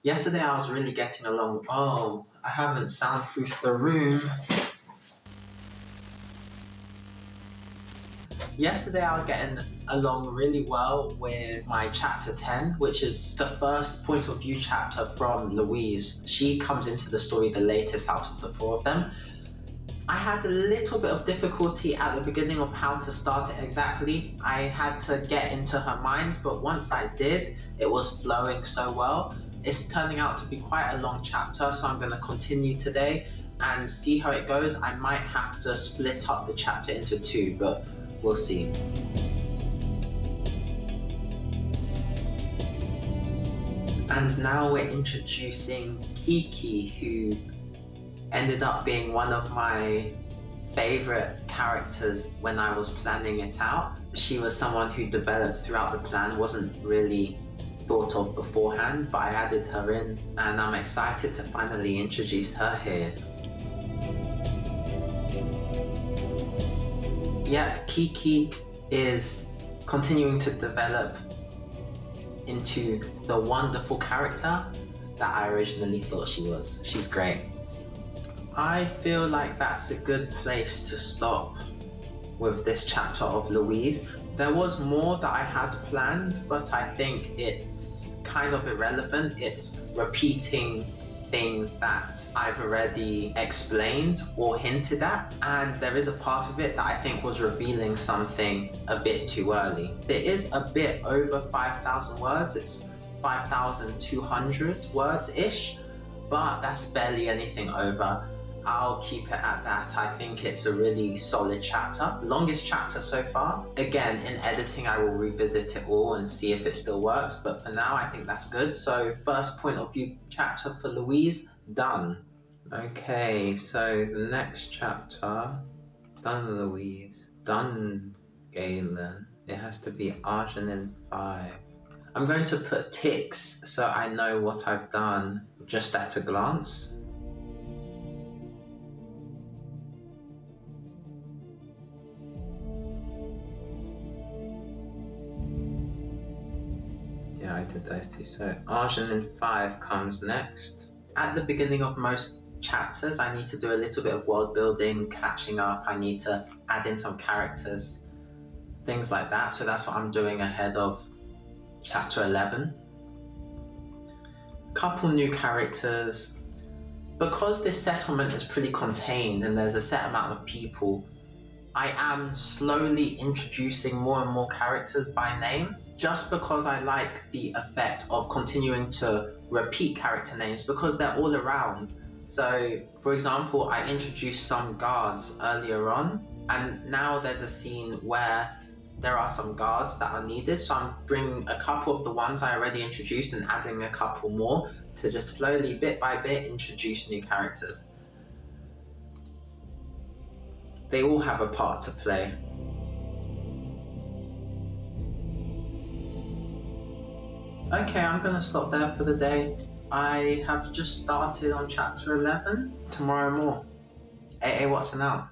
Yesterday I was really getting along. Oh, I haven't soundproofed the room. Yesterday I was getting along really well with my chapter 10, which is the first point of view chapter from Louise. She comes into the story the latest out of the four of them. I had a little bit of difficulty at the beginning of how to start it exactly. I had to get into her mind, but once I did, it was flowing so well. It's turning out to be quite a long chapter, so I'm going to continue today and see how it goes. I might have to split up the chapter into two, but we'll see. And now we're introducing Kiki, who ended up being one of my favorite characters when I was planning it out. She was someone who developed throughout the plan, wasn't really thought of beforehand, but I added her in and I'm excited to finally introduce her here. Yep, Kiki is continuing to develop into the wonderful character that I originally thought she was. She's great. I feel like that's a good place to stop with this chapter of Louise. There was more that I had planned, but I think it's kind of irrelevant. It's repeating things that I've already explained or hinted at, and there is a part of it that I think was revealing something a bit too early. It is a bit over 5,000 words. It's 5,200 words-ish, but that's barely anything over. I'll keep it at that. I think it's a really solid chapter. Longest chapter so far. Again, in editing, I will revisit it all and see if it still works. But for now, I think that's good. So first point of view chapter for Louise, done. Okay, so the next chapter, done Louise, done Galen. It has to be Arginin 5. I'm going to put ticks so I know what I've done just at a glance. Yeah, I did those two. So Arginin 5 comes next. At the beginning of most chapters, I need to do a little bit of world building, catching up. I need to add in some characters, things like that. So that's what I'm doing ahead of chapter 11. Couple new characters. Because this settlement is pretty contained and there's a set amount of people, I am slowly introducing more and more characters by name, just because I like the effect of continuing to repeat character names because they're all around. So, for example, I introduced some guards earlier on, and now there's a scene where there are some guards that are needed, so I'm bringing a couple of the ones I already introduced and adding a couple more to just slowly, bit by bit, introduce new characters. They all have a part to play. Okay, I'm gonna stop there for the day. I have just started on chapter 11. Tomorrow more. AA Watson out.